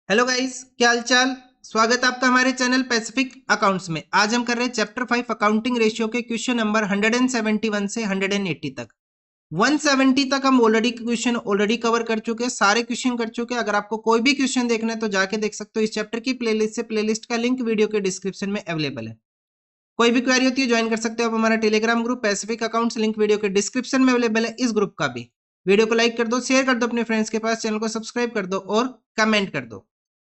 Hello guys, क्या हालचाल। स्वागत है आपका हमारे चैनल पैसिफिक अकाउंट्स में। आज हम कर रहे हैं चैप्टर 5 अकाउंटिंग रेशियो के क्वेश्चन नंबर 171 से 180 तक। 170 तक हम ऑलरेडी कवर कर चुके हैं, सारे क्वेश्चन कर चुके हैं। अगर आपको कोई भी क्वेश्चन देखना है तो जाके देख सकते हो इस चैप्टर की प्लेलिस्ट से। प्लेलिस्ट का लिंक वीडियो के डिस्क्रिप्शन में अवेलेबल है। कोई भी क्वेरी होती है ज्वाइन कर सकते हो आप हमारा Telegram group Pacific accounts, link video के डिस्क्रिप्शन में अवेलेबल है। इस ग्रुप का भी वीडियो को लाइक कर दो, शेयर कर दो अपने फ्रेंड्स के पास, चैनल को सब्सक्राइब कर दो और कमेंट कर दो।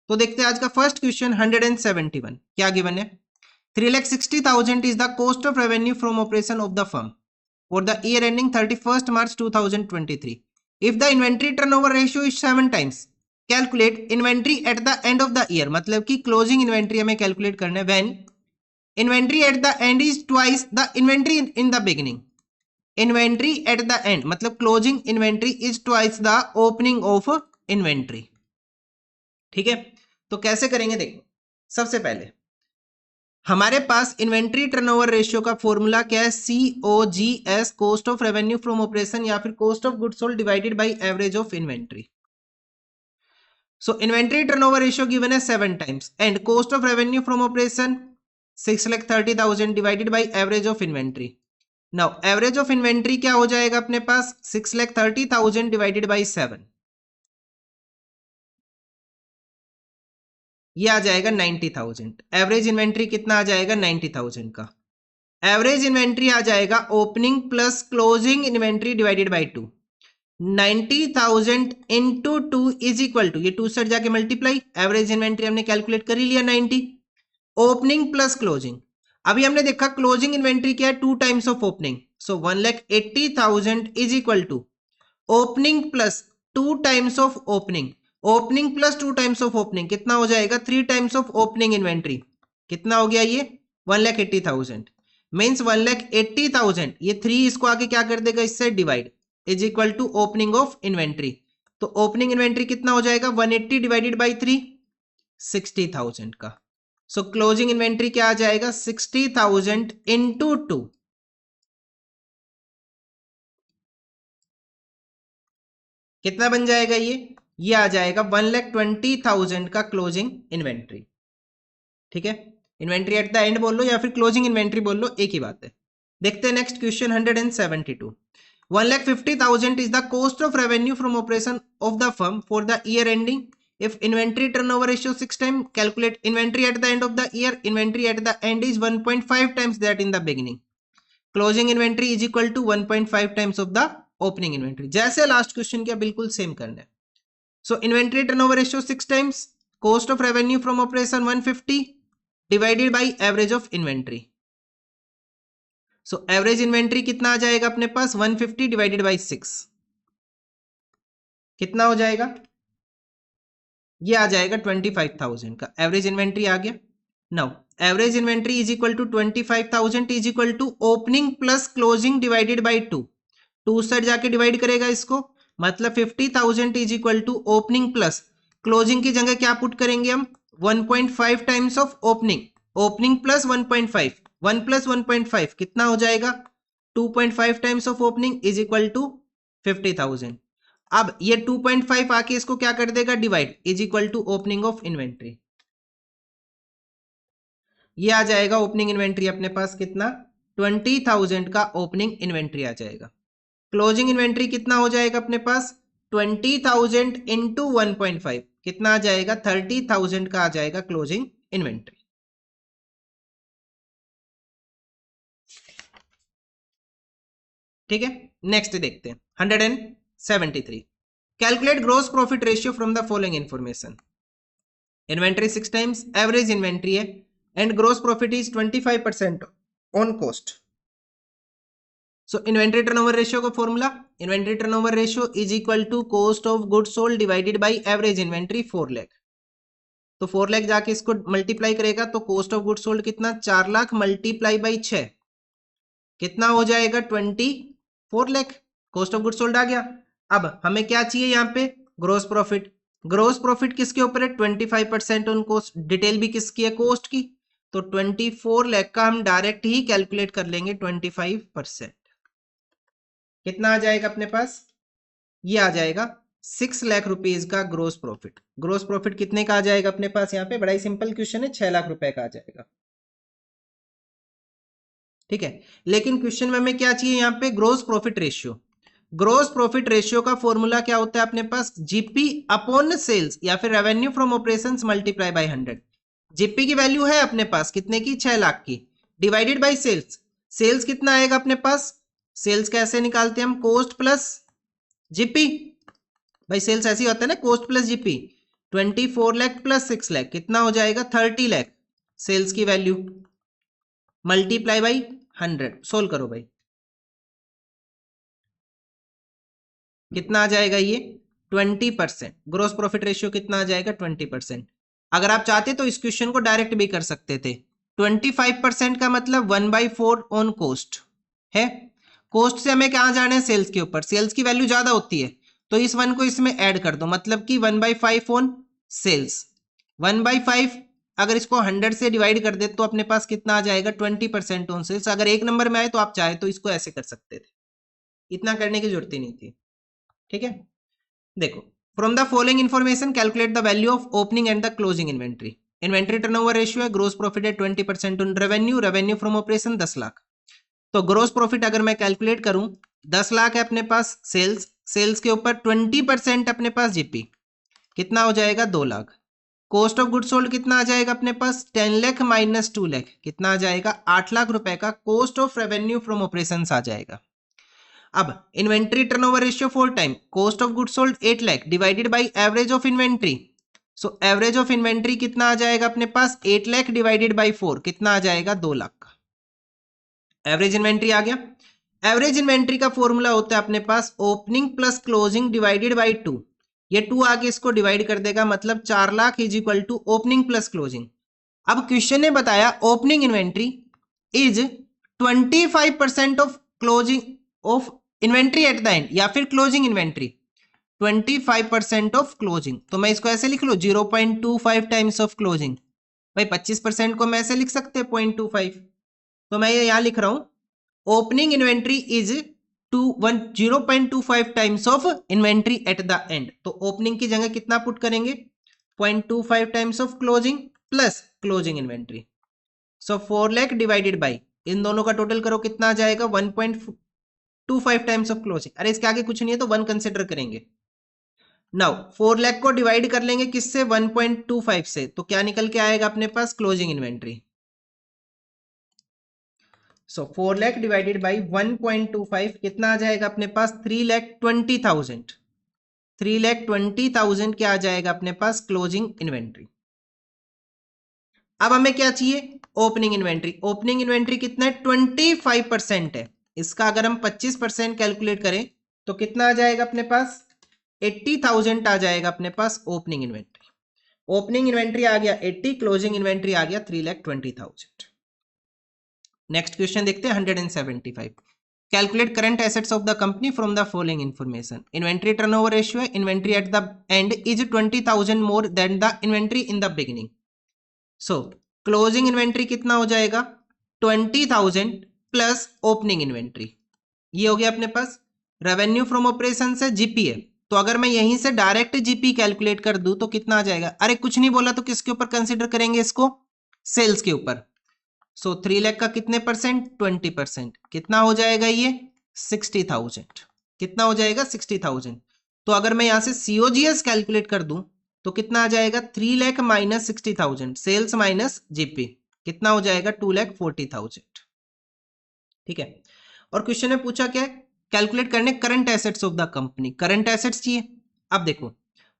तो देखते हैं आज का फर्स्ट क्वेश्चन 171 क्या गिवन है। 3,60,000 is the cost of revenue from operation of the firm for the year ending 31st March 2023। If the inventory turnover ratio is 7 times, calculate inventory at the end of the year. मतलब कि closing inventory हमें calculate करना है when inventory at the end is twice the inventory in the beginning. Inventory at the end मतलब closing inventory is twice the opening of inventory. ठीक है, तो कैसे करेंगे देखो। सबसे पहले हमारे पास इन्वेंट्री टर्नओवर रेशियो का फॉर्मूला क्या है, COGS, cost of revenue from operation या फिर cost of goods sold divided by average of inventory. So inventory turnover ratio given है 7 times and cost of revenue from operation 6,30,000 divided by average of inventory. Now average of inventory क्या हो जाएगा अपने पास, 6,30,000 divided by 7, ये आ जाएगा 90,000। Average inventory कितना आ जाएगा 90,000 का। एवरेज इन्वेंट्री आ जाएगा opening plus closing inventory divided by 2। 90,000 into 2 is equal to, ये 2 से जाके मल्टीप्लाई, एवरेज इन्वेंट्री हमने कैलकुलेट कर ही लिया 90। ओपनिंग प्लस क्लोजिंग, अभी हमने देखा क्लोजिंग इन्वेंट्री क्या है, 2 times of opening. So 1,80,000 is equal to opening plus 2 times of opening. Opening plus 2 times of opening कितना हो जाएगा, 3 टाइम्स ऑफ ओपनिंग इन्वेंट्री। कितना हो गया ये 1,80,000 मीन्स 1,80,000, ये 3 इसको आगे क्या कर देगा, इससे divide, is equal to opening of inventory. तो ओपनिंग इन्वेंट्री कितना हो जाएगा 180 डिवाइडेड बाई 3, 60,000 का। सो क्लोजिंग इन्वेंट्री क्या आ जाएगा 60,000 इंटू 2, कितना बन जाएगा ये आ जाएगा 1,20,000 का क्लोजिंग इन्वेंट्री। ठीक है, इन्वेंट्री एट द एंड बोल लो या फिर क्लोजिंग इन्वेंट्री बोल लो, एक ही बात है। देखते हैं next question 172। 1,50,000 is the cost of revenue from operation of the firm for the year ending if inventory turnover ratio 6 times, calculate inventory at the end of the year. Inventory at the end is 1.5 times that in the beginning. Closing inventory is equal to 1.5 times of the opening inventory. जैसे last question किया बिल्कुल same करना है। So inventory turnover ratio 6 times, cost of revenue from operation 150 divided by average of inventory. So average inventory कितना आ जाएगा अपने पास 150 divided by 6, कितना हो जाएगा, ये आ जाएगा 25,000 का। एवरेज इन्वेंट्री आ गया। Now average inventory is equal to 25,000 is equal to opening plus closing divided by 2। 2 side जाके डिवाइड करेगा इसको, मतलब 50,000 is equal to opening plus closing की जगह क्या पुट करेंगे हम, 1.5 times of opening. Opening plus 1.5, 1 plus 1.5 कितना हो जाएगा 2.5 times of opening is equal to 50,000। अब ये 2.5 आके इसको क्या कर देगा divide, is equal to opening of inventory. ये आ जाएगा ओपनिंग इन्वेंट्री अपने पास कितना 20,000 का ओपनिंग इन्वेंट्री आ जाएगा। क्लोजिंग इन्वेंट्री कितना हो जाएगा अपने पास 20,000 इंटू 1.5, कितना आ जाएगा 30,000 का आ जाएगा क्लोजिंग इन्वेंट्री। ठीक है, नेक्स्ट देखते हैं 173। Calculate gross profit ratio from the following information. Inventory 6 times, average inventory है and gross profit is 25% on cost. So inventory turnover ratio का formula, inventory turnover ratio is equal to cost of goods sold divided by average inventory 4 lakh. तो 4 लाख जाके इसको multiply करेगा तो cost of goods sold कितना 4 lakh multiply by 6, कितना हो जाएगा 24 lakh. Cost of goods sold आ गया। अब हमें क्या चाहिए यहाँ पे ग्रोस प्रॉफिट। ग्रोस प्रॉफिट किसके ऊपर है 25% ऑन कॉस्ट, डिटेल भी किसकी है कॉस्ट की। तो 24 लाख का हम डायरेक्ट ही कैलकुलेट कर लेंगे 25%, कितना आ जाएगा अपने पास, ये आ जाएगा 6 लाख रुपीज का ग्रोस प्रॉफिट। ग्रोस प्रॉफिट कितने का आ जाएगा अपने पास? यहाँ पे बड़ा ही सिंपल क्वेश्चन है, 6 लाख रुपए का आ जाएगा। ठीक है, लेकिन क्वेश्चन में हमें क्या चाहिए यहाँ पे? Gross profit ratio. Gross profit ratio का फॉर्मूला क्या होता है अपने पास? जीपी अपॉन सेल्स या फिर revenue from operations multiply by 100। GP की वैल्यू है अपने पास कितने की? 6 लाख की, डिवाइडेड बाय सेल्स। सेल्स कितना आएगा अपने पास? सेल्स कैसे निकालते हैं हम? Cost plus GP. भाई सेल्स ऐसे ही होता है ना, cost plus GP. 24 lakh plus 6 lakh कितना हो जाएगा? 30 लाख सेल्स की वैल्यू, मल्टीप्लाई बाई 100। सोल्व करो भाई, कितना आ जाएगा ये? 20%। ग्रोस प्रॉफिट रेशियो कितना आ जाएगा? 20%। अगर आप चाहते तो इस क्वेश्चन को डायरेक्ट भी कर सकते थे। 25% का मतलब 1/4 ऑन कॉस्ट है। कॉस्ट से हमें कहाँ जाना है? सेल्स के ऊपर। सेल्स की वैल्यू ज्यादा होती है तो इस 1 को इसमें ऐड कर दो, मतलब कि 1/5 ऑन सेल्स। 1/5 अगर इसको 100 से डिवाइड कर दे तो अपने पास कितना आ जाएगा? 20% ऑन सेल्स। अगर एक नंबर में आए तो आप चाहे तो इसको ऐसे कर सकते थे, इतना करने की जरूरत ही नहीं थी। ठीक है, देखो, from the following information calculate the value of opening and the closing inventory. Inventory turnover ratio है, ग्रोस प्रॉफिट है 20% on revenue, revenue from operation 10 lakh. तो ग्रोस प्रॉफिट अगर मैं कैलकुलेट करूं, 10 लाख है अपने पास सेल्स, सेल्स के ऊपर 20% अपने पास जीपी, कितना हो जाएगा? 2 lakh. Cost of good sold कितना आ जाएगा अपने पास? 10 लाख माइनस 2 लाख कितना आ जाएगा? 8 लाख रुपए का cost of revenue from operation आ जाएगा। अब inventory turnover ratio 4 time, cost of good sold 8 lakh divided by average of inventory. So average of inventory कितना आ जाएगा अपने पास? 8 लाख डिवाइडेड बाय 4 कितना आ जाएगा? 2 लाख का एवरेज इन्वेंट्री आ गया। एवरेज इन्वेंट्री का फॉर्मूला होता है अपने पास opening plus closing divided by 2। ये 2 आगे इसको डिवाइड कर देगा, मतलब 4 lakh is equal to opening plus closing. अब क्वेश्चन ने बताया opening inventory is 25% of closing of inventory at the end, या फिर क्लोजिंग इन्वेंट्री 25% ऑफ क्लोजिंग। तो मैं इसको ऐसे लिख लू 0.25 टाइम्स ऑफ क्लोजिंग। भाई 25% को मैं ऐसे लिख सकते हैं 0.25, तो मैं ये यहां लिख रहा हूं opening inventory is 0.25 times of inventory at the end. तो ओपनिंग की जगह कितना पुट करेंगे? 0.25 times of closing plus closing inventory. So 4 lakh divided by इन दोनों का टोटल करो, कितना आ जाएगा? 1.25 टाइम्स ऑफ क्लोजिंग। अरे इसके आगे कुछ नहीं है तो 1 कंसिडर करेंगे। नाउ 4 लाख को डिवाइड कर लेंगे किससे? 1.25 से, तो क्या निकल के आएगा अपने पास? Closing inventory. So 4 lakh divided by 1.25 कितना आ जाएगा अपने पास? 3,20,000। 3,20,000 क्या आ जाएगा अपने पास? Closing inventory. अब हमें क्या चाहिए? Opening inventory. ओपनिंग इन्वेंट्री कितना है? 25% है। इसका अगर हम 25% कैलकुलेट करें तो कितना आ जाएगा अपने पास? 80,000 आ जाएगा अपने पास ओपनिंग इन्वेंट्री। ओपनिंग इन्वेंट्री आ गया 80, क्लोजिंग इन्वेंट्री आ गया 3,20,000। नेक्स्ट क्वेश्चन देखते हैं 175। Calculate current assets of the company from the following information. Inventory turnover ratio है, inventory at the end is 20,000 more than the inventory in the beginning. So closing inventory कितना हो जाएगा? 20,000 plus opening inventory. ये हो गया अपने पास। Revenue from operation से GP है, तो अगर मैं यहीं से डायरेक्ट जीपी कैलकुलेट कर दूं तो कितना आ जाएगा? अरे कुछ नहीं बोला तो किसके ऊपर कंसिडर करेंगे इसको? सेल्स के ऊपर। सो 3 लाख का कितने परसेंट? 20%। कितना हो जाएगा ये? 60,000। कितना हो जाएगा? 60,000। तो अगर मैं यहां से सीओजीएस कैलकुलेट कर दूं तो कितना आ जाएगा? 3 lakh minus 60,000, sales minus GP कितना हो जाएगा? 2,40,000। ठीक है, और क्वेश्चन में पूछा क्या है? कैलकुलेट करने current assets of the company. Current assets चाहिए। अब देखो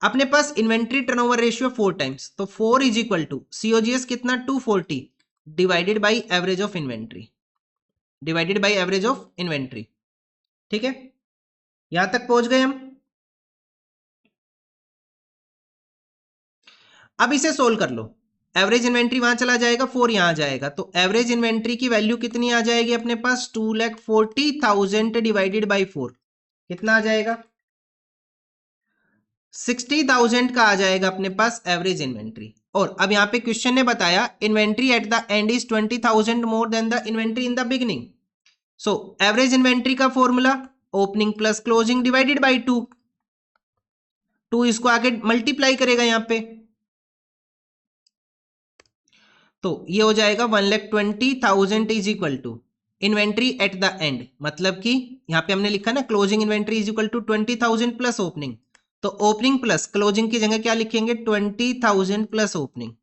अपने पास इन्वेंट्री टर्नओवर रेशियो 4 टाइम्स, तो 4 इज इक्वल टू सीओजीएस कितना? 240 divided by average of inventory, divided by average of inventory. ठीक है, यहां तक पहुंच गए हम। अब इसे सोल्व कर लो। एवरेज इन्वेंट्री वहां चला जाएगा, 4 यहां आ जाएगा, तो एवरेज इन्वेंट्री की वैल्यू कितनी आ जाएगी अपने पास? 2,40,000 डिवाइडेड बाई 4 कितना आ जाएगा? 60,000 का आ जाएगा अपने पास एवरेज इन्वेंट्री। और अब यहां पे क्वेश्चन ने बताया inventory at the end is 20,000 more than the inventory in the beginning. So average inventory का formula opening plus closing divided by 2। 2 इसको आगे मल्टीप्लाई करेगा यहां पे, तो ये हो जाएगा 1,20,000 is equal to inventory at the end, मतलब कि यहां पे हमने लिखा ना closing inventory is equal to 20,000 plus opening, तो ओपनिंग प्लस क्लोजिंग की जगह क्या लिखेंगे 20,000 plus opening.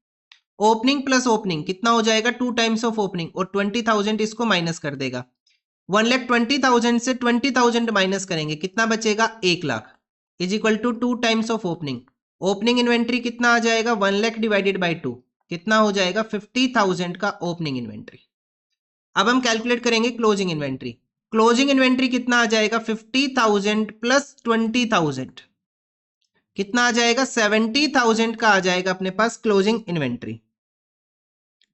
Opening plus opening कितना हो जाएगा 2 टाइम्स ऑफ ओपनिंग, और 20,000 इसको माइनस कर देगा। 1,20,000 से 20,000 माइनस करेंगे कितना बचेगा 1 lakh is equal to 2 times of opening. Opening inventory कितना आ जाएगा 1 लाख डिवाइडेड बाई 2, कितना हो जाएगा 50,000 का ओपनिंग इन्वेंट्री। अब हम कैलकुलेट करेंगे क्लोजिंग इन्वेंट्री। क्लोजिंग इन्वेंट्री कितना आ जाएगा 50,000 प्लस 20,000, कितना आ जाएगा 70,000 का आ जाएगा अपने पास क्लोजिंग इन्वेंट्री।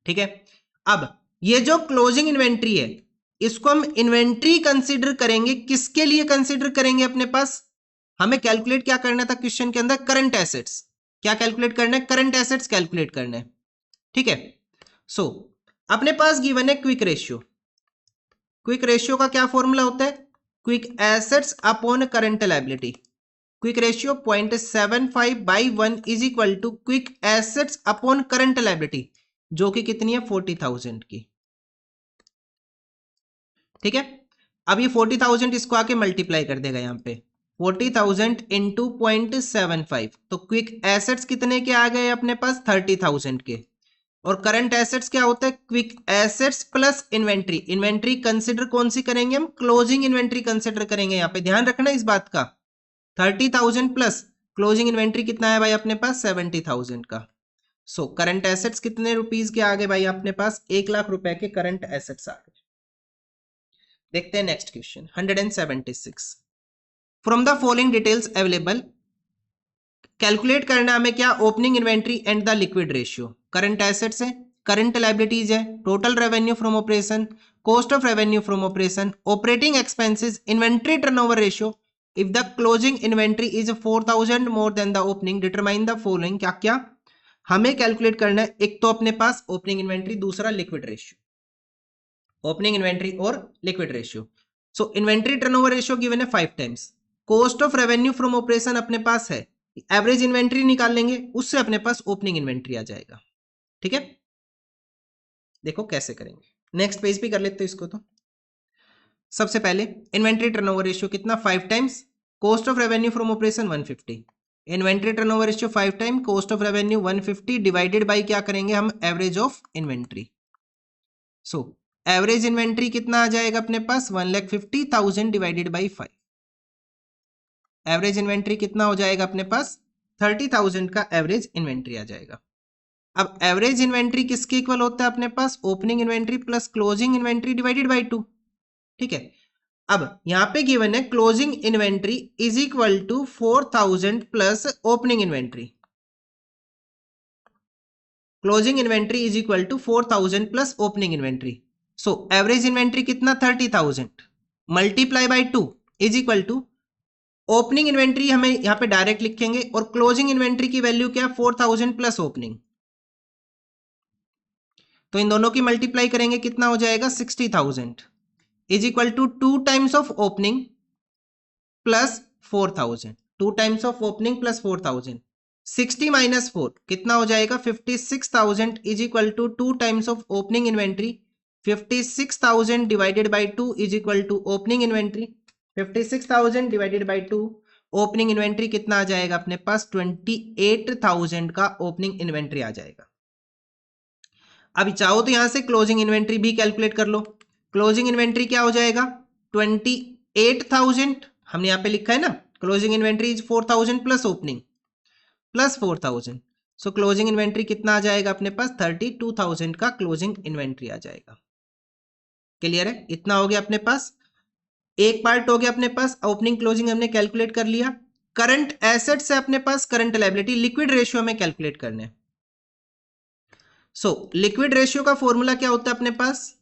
ठीक है, अब ये जो क्लोजिंग इन्वेंट्री है इसको हम इन्वेंट्री कंसीडर करेंगे, किसके लिए कंसीडर करेंगे अपने पास, हमें कैलकुलेट क्या करना था क्वेश्चन के अंदर करंट एसेट्स, क्या कैलकुलेट करना है करंट एसेट्स कैलकुलेट करना है। ठीक है, सो अपने पास गिवन है क्विक रेशियो। क्विक रेशियो का क्या फॉर्मूला होता है, quick assets upon current liability. Quick ratio 0.75/1 is equal to quick assets upon current liability, जो कि कितनी है 40,000 की। ठीक है, अब ये 40,000 इसको आके मल्टीप्लाई कर देगा यहां पे 40,000 इंटू 0.75, तो क्विक एसेट्स कितने के आ गए अपने पास 30,000 के। और करंट एसेट्स क्या होता है quick assets plus inventory. Inventory consider कौन सी करेंगे हम, क्लोजिंग इन्वेंट्री कंसिडर करेंगे, यहां पे ध्यान रखना इस बात का। 30,000 प्लस क्लोजिंग इन्वेंट्री कितना है भाई अपने पास 70,000 का। सो करंट एसेट्स कितने रुपीस के आ गए भाई अपने पास 1 लाख रुपए के करंट एसेट्स आ गए। देखते हैं next question 176। From the following details available calculate करना हमें क्या opening inventory and the liquid ratio. Current assets है, करंट लायबिलिटीज है, total revenue from operation, cost of revenue from operation, operating expenses, inventory turnover ratio. If the closing inventory is 4,000 more than the opening determine the following. क्या क्या हमें calculate करना है, एक तो अपने पास ओपनिंग इन्वेंट्री, दूसरा लिक्विड रेशियो। ओपनिंग इन्वेंट्री और लिक्विड रेशियो। सो इन्वेंट्री टर्नओवर रेशियो गिवन है 5 times. Cost of revenue from operation अपने पास है, एवरेज इन्वेंट्री निकाल लेंगे, उससे अपने पास ओपनिंग इन्वेंट्री आ जाएगा। ठीक है, देखो कैसे करेंगे, नेक्स्ट पेज पे कर लेते हैं इसको। तो सबसे पहले इन्वेंट्री टर्नओवर रेशियो कितना 5 times, cost of revenue from operation 150। Inventory turnover ratio 5 time, cost of revenue 150 divided by क्या करेंगे हम average of inventory. So average inventory कितना आ जाएगा अपने पास 1,50,000 डिवाइडेड बाई 5। एवरेज इन्वेंट्री कितना हो जाएगा अपने पास 30,000 का एवरेज इन्वेंट्री आ जाएगा। अब एवरेज इन्वेंट्री किसके इक्वल होता है अपने पास opening inventory plus closing inventory divided by 2। ठीक है, अब यहां पे गिवन है closing inventory is equal to 4,000 plus opening inventory. Closing inventory is equal to 4,000 plus opening inventory. So average inventory कितना 30,000 multiply by 2 is equal to opening inventory हमें यहां पे डायरेक्ट लिखेंगे और क्लोजिंग इन्वेंट्री की वैल्यू क्या 4,000 plus opening, तो इन दोनों की मल्टीप्लाई करेंगे कितना हो जाएगा 60,000 is equal to 2 times of opening plus 4,000। 2 times of opening plus 4,000, 60 minus 4 कितना हो जाएगा 56,000 is equal to 2 times of opening inventory. 56,000 divided by 2 is equal to opening inventory. 56,000 divided by 2 opening inventory कितना आ जाएगा अपने पास 28,000 का ओपनिंग इन्वेंट्री आ जाएगा। अभी चाहो तो यहां से क्लोजिंग इन्वेंट्री भी कैलकुलेट कर लो। क्लोजिंग इन्वेंट्री क्या हो जाएगा 28,000, हमने यहां पे लिखा है ना closing inventory is 4,000 plus opening plus 4,000। So closing inventory कितना आ जाएगा अपने पास 32,000 का क्लोजिंग इन्वेंट्री आ जाएगा। क्लियर है, इतना हो गया अपने पास, एक पार्ट हो गया अपने पास ओपनिंग क्लोजिंग हमने कैलकुलेट कर लिया। करंट एसेट से अपने पास करंट लायबिलिटी लिक्विड रेशियो में कैलकुलेट करने। सो लिक्विड रेशियो का फॉर्मूला क्या होता है अपने पास,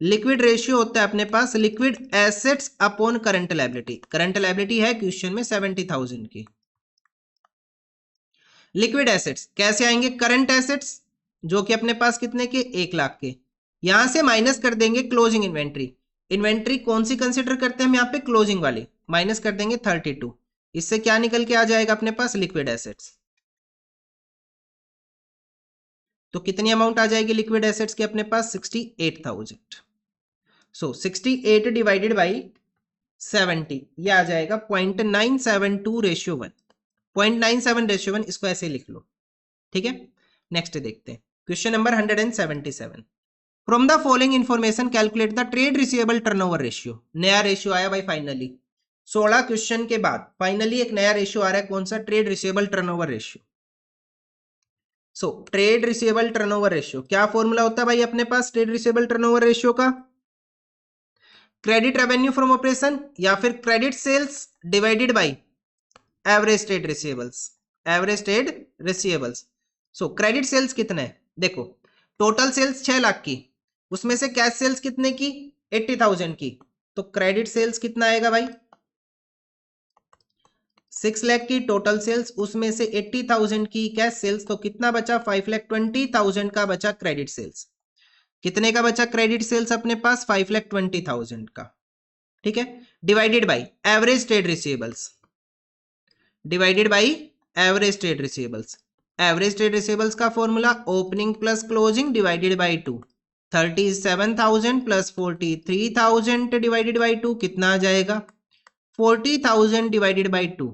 लिक्विड रेशियो होता है अपने पास liquid assets upon current liability. Current liability है क्वेश्चन में 70,000 की। लिक्विड एसेट्स कैसे आएंगे, करंट एसेट्स जो कि अपने पास कितने के 1 लाख के, यहां से माइनस कर देंगे क्लोजिंग इन्वेंट्री। इन्वेंट्री कौन सी कंसिडर करते हैं हम यहाँ पे क्लोजिंग वाली, माइनस कर देंगे 32। इससे क्या निकल के आ जाएगा अपने पास? Liquid assets. तो कितनी अमाउंट आ जाएगी लिक्विड एसेट्स की अपने पास? 68,000। सो 68 डिवाइडेड बाई 70, ये आ जाएगा 0.972:1। 0.97:1, इसको ऐसे लिख लो, ठीक है। नेक्स्ट देखते हैं question number 177। From the following information calculate the trade receivable turnover ratio. नया रेशियो आया भाई फाइनली, 16 क्वेश्चन के बाद फाइनली एक नया रेशियो आ रहा है। कौन सा? Trade receivable turnover ratio. So trade receivable turnover ratio क्या फॉर्मूला होता है भाई अपने पास ट्रेड रिसीवेबल टर्नओवर रेशियो का? क्रेडिट रेवेन्यू फ्रॉम ऑपरेशन या फिर credit sales divided by average trade receivables. Average trade receivables. So credit sales कितने है? देखो टोटल सेल्स 6 लाख की, उसमें से कैश सेल्स कितने की? 80,000 की। तो क्रेडिट सेल्स कितना आएगा भाई? 6 लाख की टोटल सेल्स, उसमें से 80,000 की कैश सेल्स, तो कितना बचा? 5,20,000 का बचा क्रेडिट सेल्स। कितने का बचा क्रेडिट सेल्स अपने पास? 5,20,000 का, ठीक है। Divided by average trade receivables, divided by average trade receivables. Average trade receivables का formula opening plus closing divided by 2। 37,000 plus 43,000 divided by 2 कितना आ जाएगा? 40,000 डिवाइडेड बाई 2।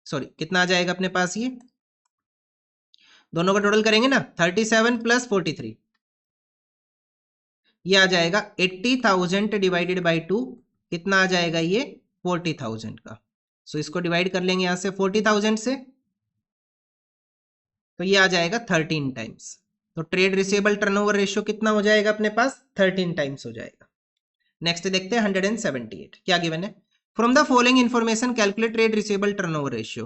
सॉरी, कितना आ जाएगा अपने पास? ये दोनों का टोटल करेंगे ना, 37 प्लस 43, ये आ जाएगा 80,000 डिवाइडेड बाई 2। कितना आ जाएगा? ये 40,000 का। सो इसको डिवाइड कर लेंगे यहां से 40,000 से, तो ये आ जाएगा 13 टाइम्स। तो ट्रेड रिसीवेबल टर्नओवर रेशियो कितना हो जाएगा अपने पास? 13 टाइम्स हो जाएगा। नेक्स्ट देखते हैं 178, क्या गिवन है? From the following information calculate trade receivable turnover ratio.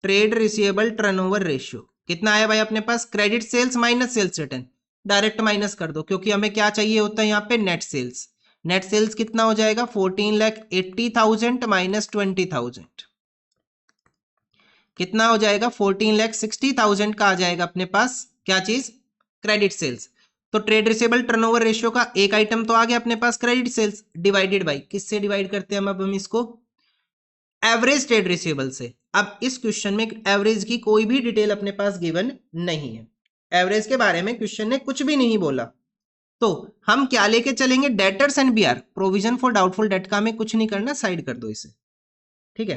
Trade receivable turnover ratio कितना आया भाई अपने पास? Credit sales minus sales return, direct minus कर दो, क्योंकि हमें क्या चाहिए होता है यहाँ पे? Net sales. नेट सेल्स कितना हो जाएगा? 14,80,000 माइनस 20,000, कितना हो जाएगा? 14,60,000 का आ जाएगा अपने पास। क्या चीज? Credit sales. तो ट्रेड रिसीवेबल टर्नओवर रेशियो का एक आइटम तो आ गया अपने पास क्रेडिट सेल्स, डिवाइडेड बाई किससे डिवाइड करते हैं अब हम इसको? एवरेज ट्रेड रिसीवेबल से। अब इस क्वेश्चन में एवरेज की कोई भी डिटेल अपने पास गिवन नहीं है, एवरेज के बारे में क्वेश्चन ने कुछ भी नहीं बोला। तो हम क्या लेके चलेंगे? Debtors and BR, provision for doubtful debt का हमें कुछ नहीं करना, साइड कर दो इसे, ठीक है।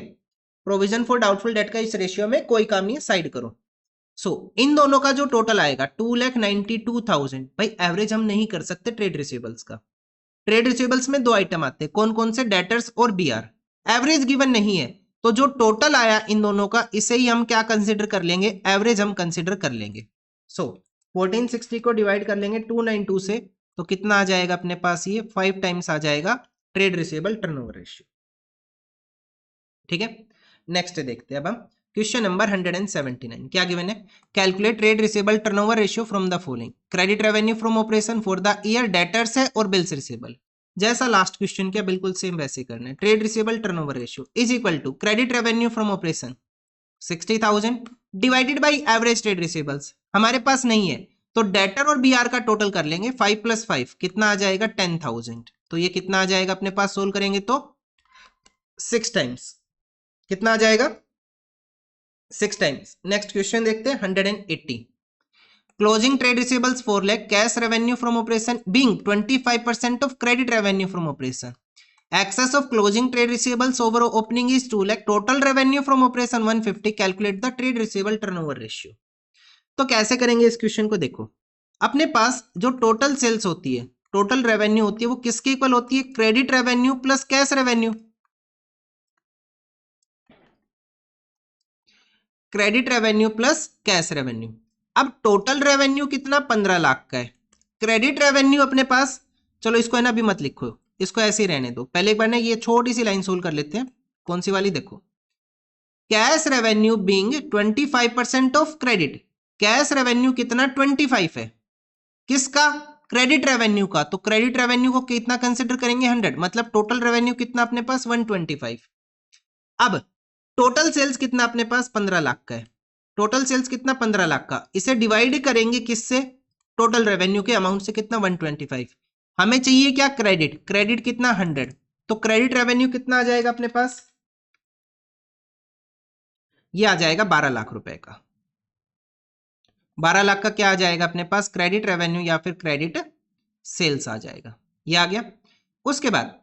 प्रोविजन फॉर डाउटफुल डेट का इस रेशियो में कोई काम नहीं है, साइड करो। सो इन दोनों का जो टोटल आएगा 2,92,000। भाई एवरेज हम नहीं कर सकते ट्रेड रिसीवेबल्स का। ट्रेड रिसीवेबल्स में दो आइटम आते हैं, कौन कौन से? डेटर्स और बीआर। एवरेज गिवन नहीं है, तो जो टोटल आया इन दोनों का, इसे ही हम क्या कंसिडर कर लेंगे? एवरेज हम कंसिडर कर लेंगे। सो 1460 को डिवाइड कर लेंगे 292 से, तो कितना आ जाएगा अपने पास? ये 5 टाइम्स आ जाएगा ट्रेड रिसीवेबल टर्नओवर रेशियो, ठीक है। नेक्स्ट देखते हैं अब हम क्वेश्चन नंबर 179, क्या गिवन है? Calculate trade receivable turnover ratio from the following. Credit revenue from operation for the year, debtors है और बिल्स रिसीवेबल। जैसा लास्ट क्वेश्चन किया बिल्कुल सेम वैसे करना है। Trade receivable turnover ratio is equal to credit revenue from operation 60,000 divided by average trade receivables, हमारे पास नहीं है, तो डेटर और बीआर का टोटल कर लेंगे। 5 + 5 कितना आ जाएगा? 10,000। तो ये कितना आ जाएगा अपने पास? सोल्व करेंगे तो 6 टाइम्स, कितना आ जाएगा? 6 टाइम्स। नेक्स्ट क्वेश्चन देखते हैं 180। Closing trade receivables 4 lakh, cash revenue from operation being 25% of credit revenue from operation, excess of closing trade receivables over opening is 2 lakh, total revenue from operation 150, calculate the trade receivable turnover ratio. तो कैसे करेंगे इस question को? देखो अपने पास जो total sales होती है, टोटल रेवेन्यू होती है, वो किसके इक्वल होती है? Credit revenue plus cash revenue. Credit revenue plus cash revenue. अब टोटल रेवेन्यू कितना? 15 लाख का है। क्रेडिट रेवेन्यू अपने पास, चलो इसको है ना अभी मत लिखो, इसको ऐसे ही रहने दो। पहले एक बार ना ये छोटी सी लाइन सोल्व कर लेते हैं। कौन सी वाली? देखो, cash revenue being 25% of credit. Cash revenue कितना? 25 है। किसका? क्रेडिट रेवेन्यू का। तो क्रेडिट रेवेन्यू को कितना कंसिडर करेंगे? 100, मतलब टोटल रेवेन्यू कितना अपने पास? 125। अब टोटल सेल्स कितना अपने पास? 15 लाख का है। टोटल सेल्स कितना? 15 लाख का। इसे डिवाइड करेंगे किससे? टोटल रेवेन्यू के अमाउंट से, कितना? 125। हमें चाहिए क्या? क्रेडिट। क्रेडिट कितना? 100। तो क्रेडिट रेवेन्यू कितना आ जाएगा अपने पास? ये आ जाएगा 12 लाख रुपए का। 12 लाख का क्या आ जाएगा अपने पास, क्रेडिट रेवेन्यू या फिर क्रेडिट सेल्स आ जाएगा। ये आ गया। उसके बाद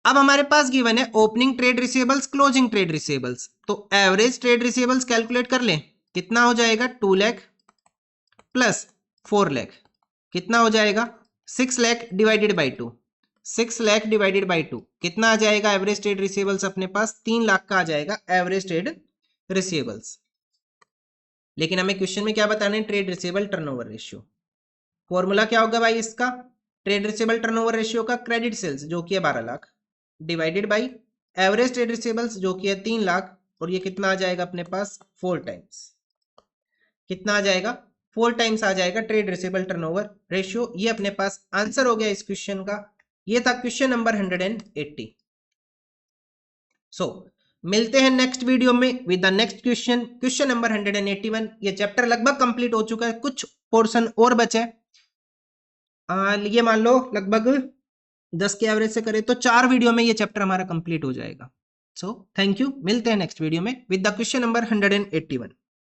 अब हमारे पास गिवन है opening trade receivables, closing trade receivables. तो एवरेज ट्रेड रिसीवेबल्स कैलकुलेट कर ले, कितना हो जाएगा 2 लाख प्लस 4 लाख, कितना हो जाएगा 6 lakh divided by 2, 6 lakh divided by 2 कितना आ जाएगा एवरेज ट्रेड रिसीवेबल्स अपने पास 3 लाख का आ जाएगा एवरेज ट्रेड रिसीवेबल्स। लेकिन हमें क्वेश्चन में क्या बताना है, trade receivable turnover ratio. Formula क्या होगा भाई इसका, ट्रेड रिसीवेबल टर्नओवर रेशियो का क्रेडिट सेल्स जो कि है 12 lakh divided by average trade receivables जो कि है 3 लाख, और ये कितना आ जाएगा अपने पास 4 टाइम्स, कितना आ जाएगा 4 टाइम्स आ जाएगा ट्रेड रिसीवेबल टर्नओवर रेशियो। ये अपने पास आंसर हो गया इस क्वेश्चन का। ये था क्वेश्चन नंबर 180। मिलते हैं नेक्स्ट वीडियो में with the next question, question number 181। ये चैप्टर लगभग कंप्लीट हो चुका है, कुछ पोर्शन और बचे। ये मान लो लगभग 10 के एवरेज से करें तो 4 वीडियो में ये चैप्टर हमारा कंप्लीट हो जाएगा। थैंक यू, मिलते हैं नेक्स्ट वीडियो में विद द क्वेश्चन नंबर 181।